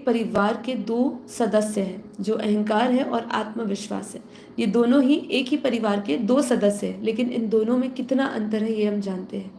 परिवार के दो सदस्य हैं, जो अहंकार है और आत्मविश्वास है। ये दोनों ही एक ही परिवार के दो सदस्य हैं, लेकिन इन दोनों में कितना अंतर है ये हम जानते हैं।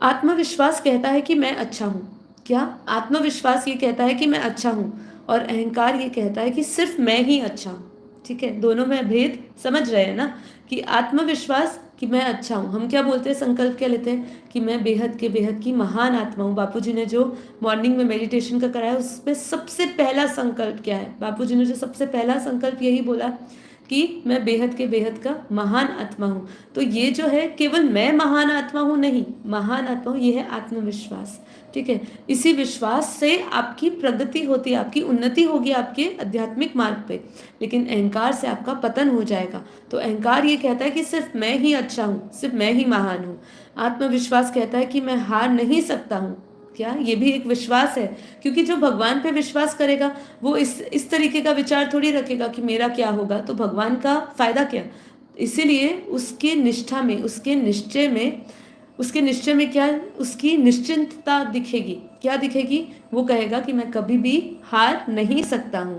आत्मविश्वास कहता है कि मैं अच्छा हूँ। क्या? आत्मविश्वास ये कहता है कि मैं अच्छा हूँ, और अहंकार ये कहता है कि सिर्फ मैं ही अच्छा हूँ। ठीक है, दोनों में भेद समझ रहे हैं ना? कि आत्मविश्वास कि मैं अच्छा हूँ, हम क्या बोलते हैं, संकल्प क्या लेते हैं कि मैं बेहद के बेहद की महान आत्मा हूँ। बापूजी ने जो मॉर्निंग में मेडिटेशन का कराया, उसमें सबसे पहला संकल्प क्या है? बापूजी ने जो सबसे पहला संकल्प यही बोला कि मैं बेहद के बेहद का महान आत्मा हूँ। तो ये जो है, केवल मैं महान आत्मा हूँ नहीं, महान आत्मा हूँ, ये है आत्मविश्वास। ठीक है, इसी विश्वास से आपकी प्रगति होती है, आपकी उन्नति होगी आपके आध्यात्मिक मार्ग पे। लेकिन अहंकार से आपका पतन हो जाएगा। तो अहंकार ये कहता है कि सिर्फ मैं ही अच्छा हूँ, सिर्फ मैं ही महान हूँ। आत्मविश्वास कहता है कि मैं हार नहीं सकता हूँ। क्या? ये भी एक विश्वास है, क्योंकि जो भगवान पे विश्वास करेगा वो इस तरीके का विचार थोड़ी रखेगा कि मेरा क्या होगा, तो भगवान का फायदा क्या। इसीलिए उसके निष्ठा में, उसके निश्चय में क्या, उसकी निश्चिंतता दिखेगी। क्या दिखेगी? वो कहेगा कि मैं कभी भी हार नहीं सकता हूँ।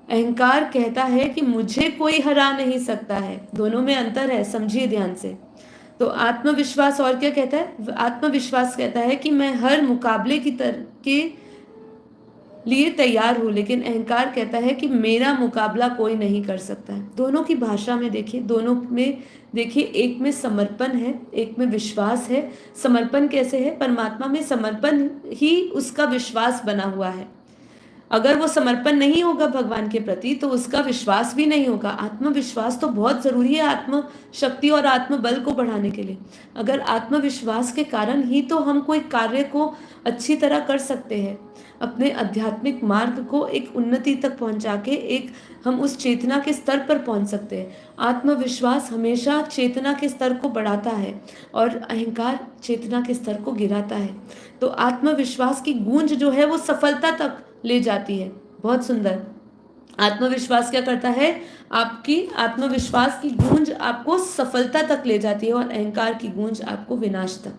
अहंकार कहता है कि मुझे कोई हरा नहीं सकता है। दोनों में अंतर है, समझिए ध्यान से। तो आत्मविश्वास और क्या कहता है? आत्मविश्वास कहता है कि मैं हर मुकाबले के लिए तैयार हूँ, लेकिन अहंकार कहता है कि मेरा मुकाबला कोई नहीं कर सकता है। दोनों की भाषा में देखिए, दोनों में देखिए, एक में समर्पण है, एक में विश्वास है। समर्पण कैसे है? परमात्मा में समर्पण ही उसका विश्वास बना हुआ है। अगर वो समर्पण नहीं होगा भगवान के प्रति, तो उसका विश्वास भी नहीं होगा। आत्मविश्वास तो बहुत जरूरी है आत्म शक्ति और आत्मबल को बढ़ाने के लिए। अगर आत्मविश्वास के कारण ही तो हम कोई कार्य को अच्छी तरह कर सकते हैं, अपने आध्यात्मिक मार्ग को एक उन्नति तक पहुंचा के एक हम उस चेतना के स्तर पर पहुंच सकते हैं। आत्मविश्वास हमेशा चेतना के स्तर को बढ़ाता है और अहंकार चेतना के स्तर को गिराता है। तो आत्मविश्वास की गूंज जो है वो सफलता तक ले जाती है। बहुत सुंदर। आत्मविश्वास क्या करता है? आपकी आत्मविश्वास की गूंज आपको सफलता तक ले जाती है और अहंकार की गूंज आपको विनाश तक।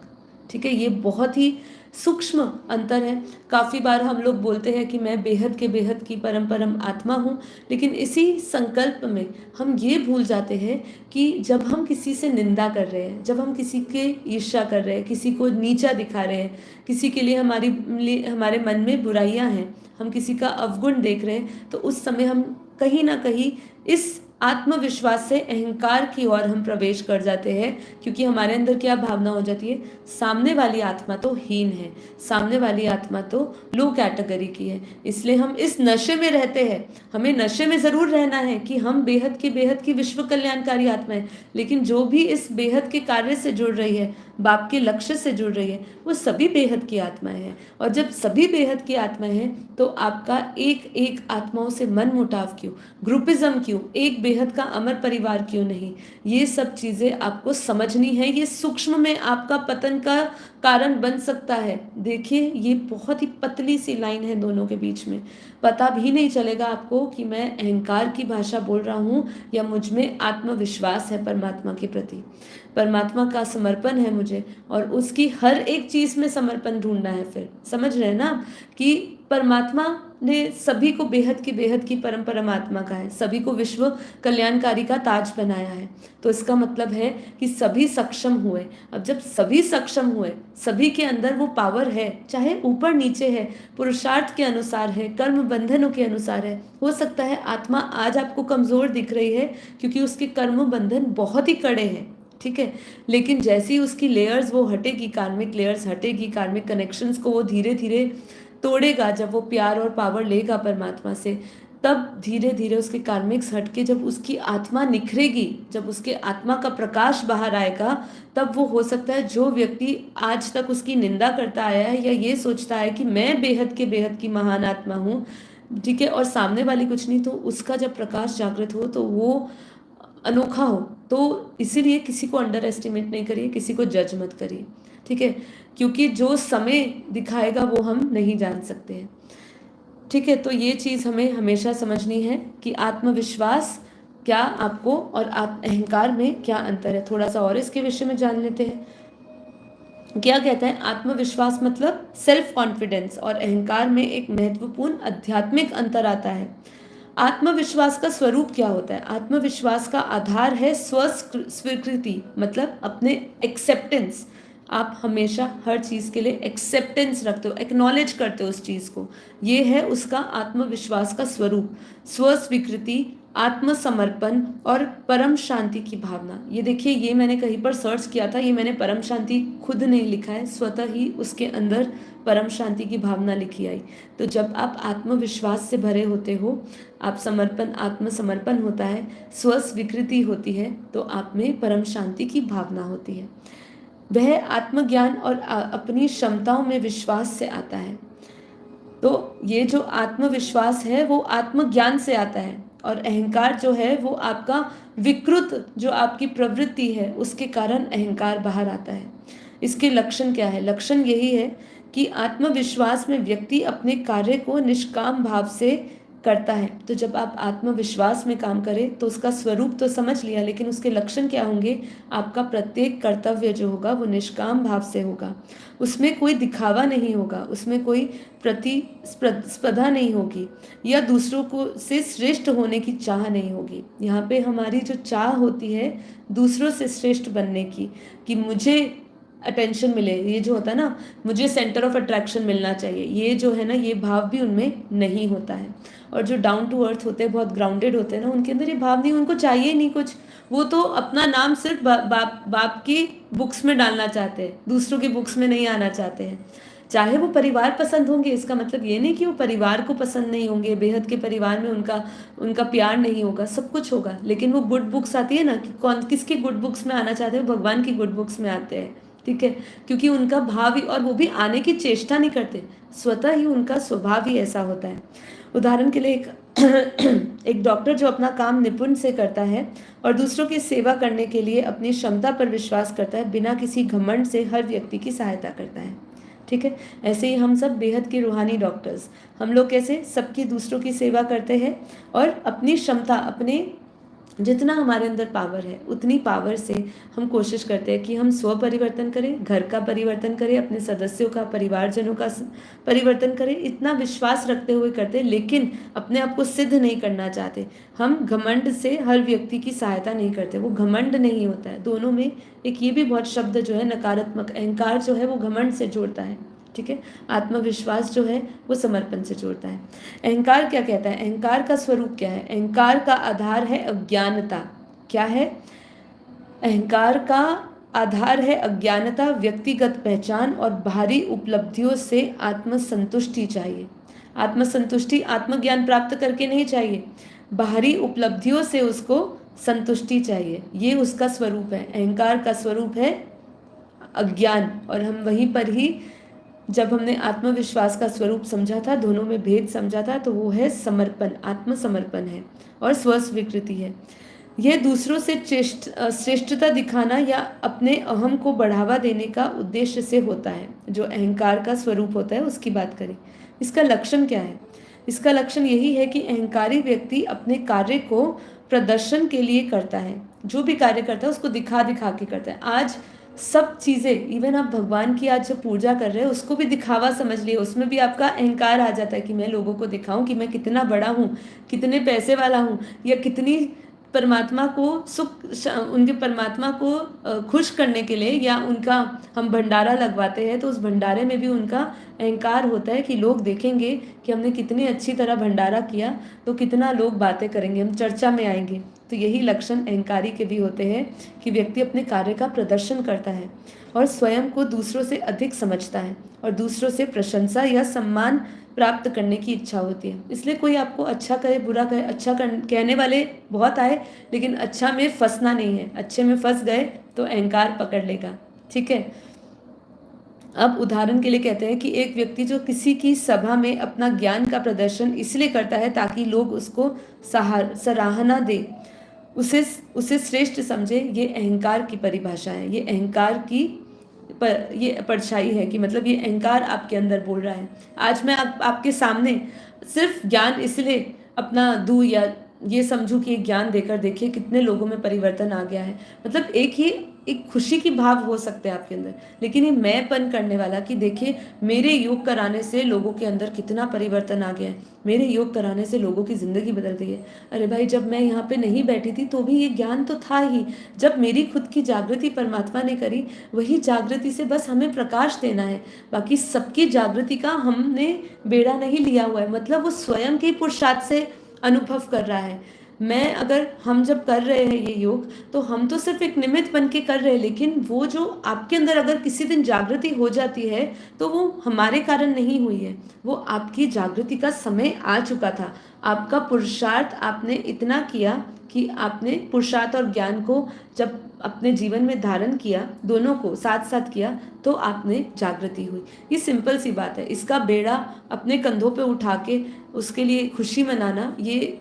ठीक है, ये बहुत ही सूक्ष्म अंतर है। काफी बार हम लोग बोलते हैं कि मैं बेहद के बेहद की परम परम आत्मा हूँ, लेकिन इसी संकल्प में हम ये भूल जाते हैं कि जब हम किसी से निंदा कर रहे हैं, जब हम किसी के ईर्ष्या कर रहे हैं, किसी को नीचा दिखा रहे हैं, किसी के लिए हमारे मन में बुराइयां हैं, हम किसी का अवगुण देख रहे हैं, तो उस समय हम कहीं ना कहीं इस आत्मविश्वास से अहंकार की ओर हम प्रवेश कर जाते हैं। क्योंकि हमारे अंदर क्या भावना हो जाती है? सामने वाली आत्मा तो हीन है, सामने वाली आत्मा तो लो कैटेगरी की है। इसलिए हम इस नशे में रहते हैं। हमें नशे में जरूर रहना है कि हम बेहद की विश्व कल्याणकारी आत्मा है, लेकिन जो भी इस बेहद के कार्य से जुड़ रही है, बाप के लक्ष्य से जुड़ रही है, वो सभी बेहद की आत्माएं हैं। और जब सभी बेहद की आत्माएं हैं, तो आपका एक एक आत्माओं से मन मुटाव क्यों, ग्रुपिज्म क्यों, एक बेहद का अमर परिवार क्यों नहीं? ये सब चीजें आपको समझनी है। ये सूक्ष्म में आपका पतन का कारण बन सकता है। देखिए, ये बहुत ही पतली सी लाइन है दोनों के बीच में। पता भी नहीं चलेगा आपको कि मैं अहंकार की भाषा बोल रहा हूँ या मुझ में आत्मविश्वास है परमात्मा के प्रति, परमात्मा का समर्पण है मुझे, और उसकी हर एक चीज में समर्पण ढूंढना है। फिर समझ रहे हैं ना कि परमात्मा ने सभी को बेहद की परम परमात्मा का है, सभी को विश्व कल्याणकारी का ताज बनाया है। तो इसका मतलब है कि सभी सक्षम हुए। अब जब सभी सक्षम हुए, सभी के अंदर वो पावर है, चाहे ऊपर नीचे है, पुरुषार्थ के अनुसार है, कर्म बंधनों के अनुसार है। हो सकता है आत्मा आज आपको कमजोर दिख रही है क्योंकि उसके कर्म बंधन बहुत ही कड़े हैं। ठीक है, लेकिन जैसी उसकी लेयर्स वो हटेगी, कार्मिक लेयर्स हटेगी, कार्मिक कनेक्शंस को वो धीरे धीरे तोड़ेगा, जब वो प्यार और पावर लेगा परमात्मा से, तब धीरे धीरे उसके कार्मिक्स हटके जब उसकी आत्मा निखरेगी, जब उसके आत्मा का प्रकाश बाहर आएगा, तब वो हो सकता है जो व्यक्ति आज तक उसकी निंदा करता आया है या ये सोचता है कि मैं बेहद की महान आत्मा हूँ, ठीक है, और सामने वाली कुछ नहीं, तो उसका जब प्रकाश जागृत हो तो वो अनोखा हो। तो इसीलिए किसी को अंडर एस्टिमेट नहीं करिए, किसी को जज मत करिए। ठीक है, क्योंकि जो समय दिखाएगा वो हम नहीं जान सकते हैं। ठीक है, तो ये चीज हमें हमेशा समझनी है कि आत्मविश्वास क्या आपको और अहंकार में क्या अंतर है। थोड़ा सा और इसके विषय में जान लेते हैं। क्या कहता है? आत्मविश्वास मतलब सेल्फ कॉन्फिडेंस, और अहंकार में एक महत्वपूर्ण आध्यात्मिक अंतर आता है। आत्मविश्वास का स्वरूप क्या होता है? आत्मविश्वास का आधार है स्व स्वीकृति, मतलब अपने एक्सेप्टेंस। आप हमेशा हर चीज़ के लिए एक्सेप्टेंस रखते हो, एक्नॉलेज करते हो उस चीज़ को। ये है उसका आत्मविश्वास का स्वरूप। स्व स्वीकृति, आत्मसमर्पण और परम शांति की भावना। ये देखिए, ये मैंने कहीं पर सर्च किया था, ये मैंने परम शांति खुद नहीं लिखा है, स्वतः ही उसके अंदर परम शांति की भावना लिखी आई। तो जब आप आत्मविश्वास से भरे होते हो, आप समर्पण, आत्मसमर्पण होता है, स्व स्वीकृति होती है, तो आप में परम शांति की भावना होती है। वह आत्मज्ञान और अपनी क्षमताओं में विश्वास से आता है। तो ये जो आत्मविश्वास है वो आत्मज्ञान से आता है, और अहंकार जो है वो आपका विकृत, जो आपकी प्रवृत्ति है उसके कारण अहंकार बाहर आता है। इसके लक्षण क्या है? लक्षण यही है कि आत्मविश्वास में व्यक्ति अपने कार्य को निष्काम भाव से करता है। तो जब आप आत्मविश्वास में काम करें तो उसका स्वरूप तो समझ लिया, लेकिन उसके लक्षण क्या होंगे? आपका प्रत्येक कर्तव्य जो होगा वो निष्काम भाव से होगा, उसमें कोई दिखावा नहीं होगा, उसमें कोई प्रतिस्पर्धा नहीं होगी, या दूसरों को से श्रेष्ठ होने की चाह नहीं होगी। यहाँ पे हमारी जो चाह होती है दूसरों से श्रेष्ठ बनने की, कि मुझे अटेंशन मिले, ये जो होता है ना, मुझे सेंटर ऑफ अट्रैक्शन मिलना चाहिए, ये जो है ना, ये भाव भी उनमें नहीं होता है। और जो डाउन टू अर्थ होते हैं, बहुत ग्राउंडेड होते हैं ना, उनके अंदर ये भाव नहीं, उनको चाहिए नहीं कुछ। वो तो अपना नाम सिर्फ बाप की बुक्स में डालना चाहते हैं, दूसरों की बुक्स में नहीं आना चाहते हैं। चाहे वो परिवार पसंद होंगे, इसका मतलब ये नहीं कि वो परिवार को पसंद नहीं होंगे, बेहद के परिवार में उनका प्यार नहीं होगा, सब कुछ होगा, लेकिन वो गुड बुक्स आती है ना, कि कौन किसकी गुड बुक्स में आना चाहते हैं? भगवान की गुड बुक्स में आते हैं। ठीक है, क्योंकि उनका भाव ही, और वो भी आने की चेष्टा नहीं करते, स्वतः ही उनका स्वभाव ही ऐसा होता है। उदाहरण के लिए एक डॉक्टर जो अपना काम निपुण से करता है और दूसरों की सेवा करने के लिए अपनी क्षमता पर विश्वास करता है, बिना किसी घमंड से हर व्यक्ति की सहायता करता है। ठीक है, ऐसे ही हम सब बेहद के रूहानी डॉक्टर्स, हम लोग कैसे सबकी दूसरों की सेवा करते हैं, और अपनी क्षमता, अपने जितना हमारे अंदर पावर है उतनी पावर से हम कोशिश करते हैं कि हम स्व परिवर्तन करें, घर का परिवर्तन करें, अपने सदस्यों का, परिवारजनों का परिवर्तन करें। इतना विश्वास रखते हुए करते हैं, लेकिन अपने आप को सिद्ध नहीं करना चाहते। हम घमंड से हर व्यक्ति की सहायता नहीं करते, वो घमंड नहीं होता है। दोनों में एक ये भी बहुत शब्द जो है नकारात्मक, अहंकार जो है वो घमंड से जोड़ता है। ठीक है, आत्मविश्वास जो है वो समर्पण से जोड़ता है। अहंकार क्या कहता है? अहंकार का स्वरूप क्या है? अहंकार का आधार है अज्ञानता। क्या है? अहंकार का आधार है अज्ञानता, व्यक्तिगत पहचान और बाहरी उपलब्धियों से आत्मसंतुष्टि चाहिए। आत्मसंतुष्टि आत्मज्ञान प्राप्त करके नहीं चाहिए, बाहरी उपलब्धियों से उसको संतुष्टि चाहिए। ये उसका स्वरूप है। अहंकार का स्वरूप है अज्ञान, और हम वहीं पर ही, जब हमने आत्मविश्वास का स्वरूप समझा था, दोनों में भेद समझा था, तो वो है समर्पण, आत्मसमर्पण है, और स्व स्वीकृति है। यह दूसरों से श्रेष्ठता दिखाना या अपने अहम को बढ़ावा देने का उद्देश्य से होता है। जो अहंकार का स्वरूप होता है उसकी बात करें। इसका लक्षण क्या है? इसका लक्षण यही है कि अहंकारी व्यक्ति अपने कार्य को प्रदर्शन के लिए करता है। जो भी कार्य करता है उसको दिखा दिखा के करता है। आज सब चीज़ें, इवन आप भगवान की आज जो पूजा कर रहे हैं उसको भी दिखावा समझ लिए, उसमें भी आपका अहंकार आ जाता है कि मैं लोगों को दिखाऊं कि मैं कितना बड़ा हूँ, कितने पैसे वाला हूँ, या कितनी परमात्मा को उनके परमात्मा को खुश करने के लिए, या उनका हम भंडारा लगवाते हैं तो उस भंडारे में भी उनका अहंकार होता है कि लोग देखेंगे कि हमने कितनी अच्छी तरह भंडारा किया तो कितना लोग बातें करेंगे, हम चर्चा में आएंगे। तो यही लक्षण अहंकारी के भी होते हैं कि व्यक्ति अपने कार्य का प्रदर्शन करता है और स्वयं को दूसरों से अधिक समझता है, और दूसरों से प्रशंसा या सम्मान प्राप्त करने की इच्छा होती है। इसलिए कोई आपको अच्छा करे बुरा करे, कहने वाले बहुत आए, लेकिन अच्छा में फंसना नहीं है। अच्छे में फंस गए तो अहंकार पकड़ लेगा। ठीक है, अब उदाहरण के लिए कहते हैं कि एक व्यक्ति जो किसी की सभा में अपना ज्ञान का प्रदर्शन इसलिए करता है ताकि लोग उसको सराहना दे, उसे श्रेष्ठ समझे, ये अहंकार की परिभाषा है। ये अहंकार की ये परछाई है कि मतलब ये अहंकार आपके अंदर बोल रहा है। आज मैं आपके सामने सिर्फ ज्ञान इसलिए अपना दूं, या ये समझूं कि ज्ञान देकर देखिए कितने लोगों में परिवर्तन आ गया है। मतलब एक ही एक खुशी की भाव हो सकते हैं आपके अंदर, लेकिन ये मैंपन करने वाला कि देखिए मेरे योग कराने से लोगों के अंदर कितना परिवर्तन आ गया है, मेरे योग कराने से लोगों की ज़िंदगी बदल गई है। अरे भाई, जब मैं यहाँ पे नहीं बैठी थी तो भी ये ज्ञान तो था ही। जब मेरी खुद की जागृति परमात्मा ने करी, वही जागृति से बस हमें प्रकाश देना है। बाकी सबकी जागृति का हमने बेड़ा नहीं लिया हुआ है, मतलब वो स्वयं के पुरुषार्थ से अनुभव कर रहा है। मैं अगर हम जब कर रहे हैं ये योग, तो हम तो सिर्फ एक निमित्त बन के कर रहे हैं, लेकिन वो जो आपके अंदर अगर किसी दिन जागृति हो जाती है तो वो हमारे कारण नहीं हुई है, वो आपकी जागृति का समय आ चुका था। आपका पुरुषार्थ आपने इतना किया कि आपने पुरुषार्थ और ज्ञान को जब अपने जीवन में धारण किया, दोनों को साथ साथ किया, तो आपने जागृति हुई। ये सिंपल सी बात है। इसका बेड़ा अपने कंधों पे उठा के उसके लिए खुशी मनाना, ये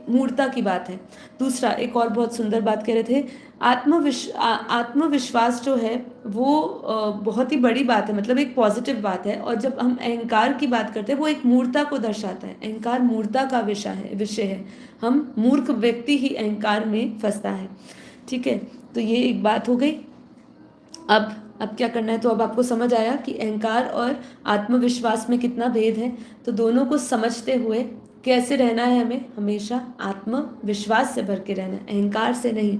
मूर्ता की बात है। दूसरा, एक और बहुत सुंदर बात कह रहे थे, आत्मविश्वास जो है वो बहुत ही बड़ी बात है, मतलब एक पॉजिटिव बात है। और जब हम अहंकार की बात करते हैं, वो एक मूर्ता को दर्शाता है। अहंकार मूर्ता का विषय है। हम मूर्ख व्यक्ति ही अहंकार में फंसता है। ठीक है, तो ये एक बात हो गई। अब क्या करना है, तो अब आपको समझ आया कि अहंकार और आत्मविश्वास में कितना भेद है। तो दोनों को समझते हुए कैसे रहना है, हमें हमेशा आत्मविश्वास से भर के रहना है, अहंकार से नहीं।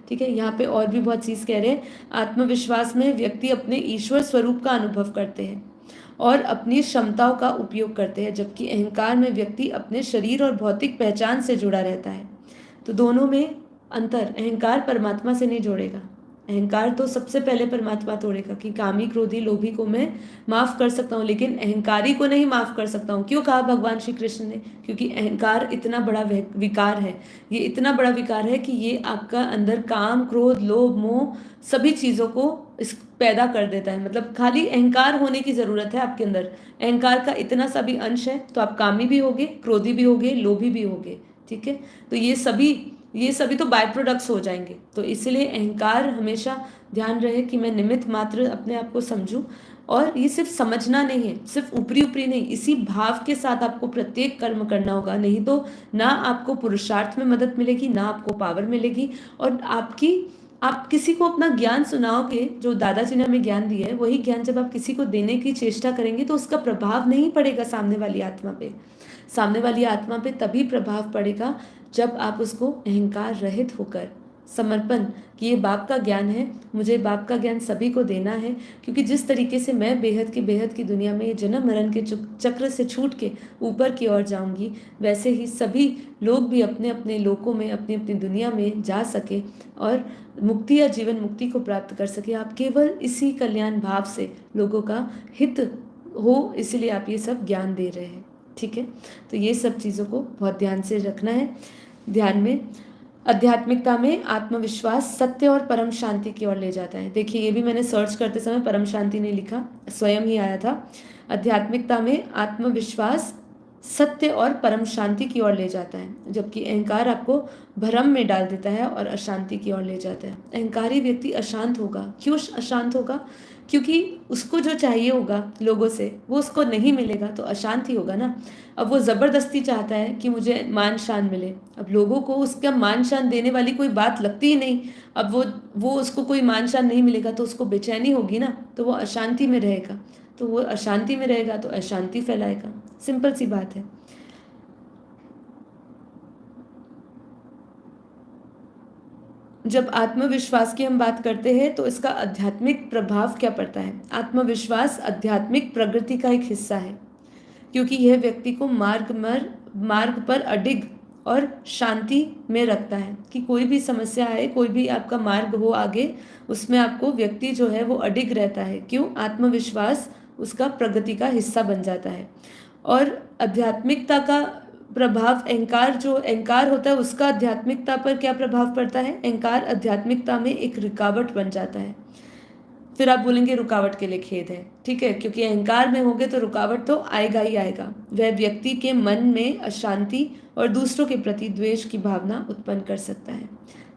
ठीक है, यहाँ पे और भी बहुत चीज़ कह रहे हैं। आत्मविश्वास में व्यक्ति अपने ईश्वर स्वरूप का अनुभव करते हैं और अपनी क्षमताओं का उपयोग करते हैं, जबकि अहंकार में व्यक्ति अपने शरीर और भौतिक पहचान से जुड़ा रहता है। तो दोनों में अंतर, अहंकार परमात्मा से नहीं जोड़ेगा। अहंकार तो सबसे पहले परमात्मा तोड़ेगा कि कामी क्रोधी लोभी को मैं माफ कर सकता हूँ, लेकिन अहंकारी को नहीं माफ कर सकता हूँ। क्यों कहा भगवान श्री कृष्ण ने? क्योंकि अहंकार इतना बड़ा विकार है, ये इतना बड़ा विकार है कि ये आपका अंदर काम क्रोध लोभ मोह सभी चीज़ों को पैदा कर देता है। मतलब खाली अहंकार होने की ज़रूरत है आपके अंदर। अहंकार का इतना सा भी अंश है तो आप कामी भी होगे, क्रोधी भी होगे, लोभी भी होगे। ठीक है, तो ये सभी तो बाय प्रोडक्ट्स हो जाएंगे। तो इसलिए अहंकार हमेशा ध्यान रहे कि मैं निमित्त मात्र अपने आप को समझूं। और ये सिर्फ समझना नहीं है, सिर्फ ऊपरी ऊपरी नहीं, इसी भाव के साथ आपको प्रत्येक कर्म करना होगा। नहीं तो ना आपको पुरुषार्थ में मदद मिलेगी, ना आपको पावर मिलेगी। और आप किसी को अपना ज्ञान सुनाओगे, जो दादाजी ने हमें ज्ञान दिया है, वही ज्ञान जब आप किसी को देने की चेष्टा करेंगे तो उसका प्रभाव नहीं पड़ेगा सामने वाली आत्मा पे। सामने वाली आत्मा पे तभी प्रभाव पड़ेगा जब आप उसको अहंकार रहित होकर समर्पण कि ये बाप का ज्ञान है, मुझे बाप का ज्ञान सभी को देना है। क्योंकि जिस तरीके से मैं बेहद की दुनिया में जन्म मरण के चक्र से छूट के ऊपर की ओर जाऊंगी, वैसे ही सभी लोग भी अपने अपने लोकों में, अपनी अपनी दुनिया में जा सके और मुक्ति या जीवन मुक्ति को प्राप्त कर सके। आप केवल इसी कल्याण भाव से लोगों का हित हो, इसलिए आप ये सब ज्ञान दे रहे हैं। ठीक है, तो ये सब चीज़ों को बहुत ध्यान से रखना है। ध्यान में आध्यात्मिकता में आत्मविश्वास सत्य और परम शांति की ओर ले जाता है। देखिए, ये भी मैंने सर्च करते समय परम शांति नहीं लिखा, स्वयं ही आया था। आध्यात्मिकता में आत्मविश्वास सत्य और परम शांति की ओर ले जाता है, जबकि अहंकार आपको भ्रम में डाल देता है और अशांति की ओर ले जाता है। अहंकारी व्यक्ति अशांत होगा। क्यों अशांत होगा? क्योंकि उसको जो चाहिए होगा लोगों से वो उसको नहीं मिलेगा, तो अशांति होगा ना। अब वो ज़बरदस्ती चाहता है कि मुझे मान शान मिले। अब लोगों को उसका मान शान देने वाली कोई बात लगती ही नहीं। अब वो उसको कोई मान शान नहीं मिलेगा तो उसको बेचैनी होगी ना, तो वो अशांति में रहेगा। तो वो अशांति में रहेगा तो अशांति फैलाएगा। सिंपल सी बात है। जब आत्मविश्वास की हम बात करते हैं तो इसका आध्यात्मिक प्रभाव क्या पड़ता है? आत्मविश्वास आध्यात्मिक प्रगति का एक हिस्सा है, क्योंकि यह व्यक्ति को मार्ग पर अडिग और शांति में रखता है। कि कोई भी समस्या आए, कोई भी आपका मार्ग हो आगे, उसमें आपको व्यक्ति जो है वो अडिग रहता है। क्यों? आत्मविश्वास उसका प्रगति का हिस्सा बन जाता है। और आध्यात्मिकता का प्रभाव, जो अहंकार होता है उसका आध्यात्मिकता पर क्या प्रभाव पड़ता है? अहंकार आध्यात्मिकता में एक रुकावट बन जाता है। फिर आप बोलेंगे रुकावट के लिए खेद है। ठीक है, क्योंकि अहंकार में होंगे तो रुकावट तो आएगा ही आएगा। वह व्यक्ति के मन में अशांति और दूसरों के प्रति द्वेष की भावना उत्पन्न कर सकता है।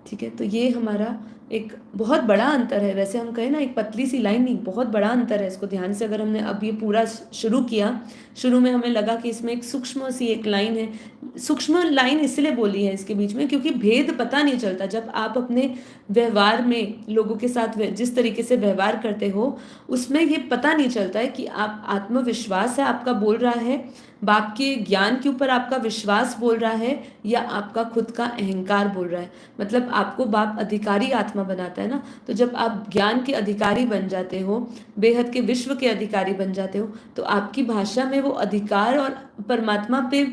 ठीक है, तो ये हमारा एक बहुत बड़ा अंतर है। वैसे हम कहें ना, एक पतली सी लाइन नहीं, बहुत बड़ा अंतर है। इसको ध्यान से अगर हमने अब ये पूरा शुरू किया, शुरू में हमें लगा कि इसमें एक सूक्ष्म सी एक लाइन है। सूक्ष्म लाइन इसलिए बोली है इसके बीच में क्योंकि भेद पता नहीं चलता। जब आप अपने व्यवहार में लोगों के साथ जिस तरीके से व्यवहार करते हो, उसमें ये पता नहीं चलता है कि आप आत्मविश्वास है आपका बोल रहा है, बाप के ज्ञान के ऊपर आपका विश्वास बोल रहा है, या आपका खुद का अहंकार बोल रहा है। मतलब आपको बाप अधिकारी आत्मा बनाता है ना, तो जब आप ज्ञान के अधिकारी बन जाते हो, बेहद के विश्व के अधिकारी बन जाते हो, तो आपकी भाषा में वो अधिकार और परमात्मा पे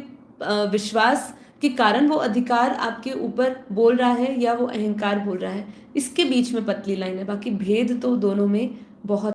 विश्वास के कारण वो अधिकार आपके ऊपर बोल रहा है या वो अहंकार बोल रहा है। इसके बीच में पतली लाइन है, बाकी भेद तो दोनों में बहुत